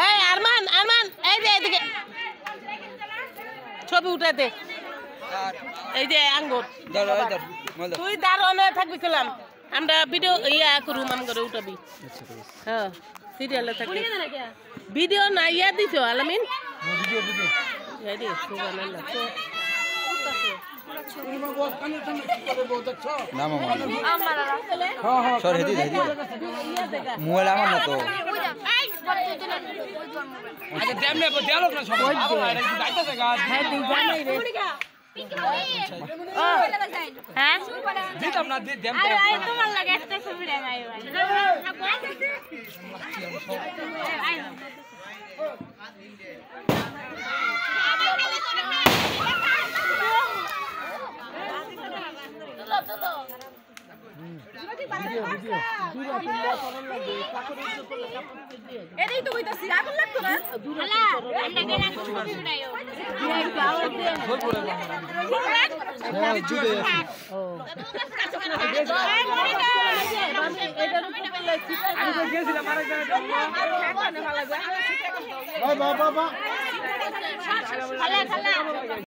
এই আরমান আরমান এই যে এদিকে ছবি উঠাতে এই যে আঙ্গুর তুই দাঁড়ানো থাকবি ছিলাম আমরা ভিডিও ইয়া করুম আম করে উঠাবি হ্যাঁ সিরিয়ালে থাকবি ভিডিও না ইয়া দিছো আলামিন ভিডিও ভিডিও এই দে সুবহানাল্লাহ তো না মামা সর হেদি হেদি মোবাইল আমার না তো আচ্ছা দেমনে দেয়ালক না সব যাইতাছে গা হ্যাঁ দিই জানাই রে ও হ্যাঁ দিতাম না দেম আরে তোমার লাগে একটা ছবি দেখাই ভাই এটাই তো কইতাছি আগুন লাগতো না হালা আমরা কেন ছবি উঠাইও বাবা বাবা খালা খালা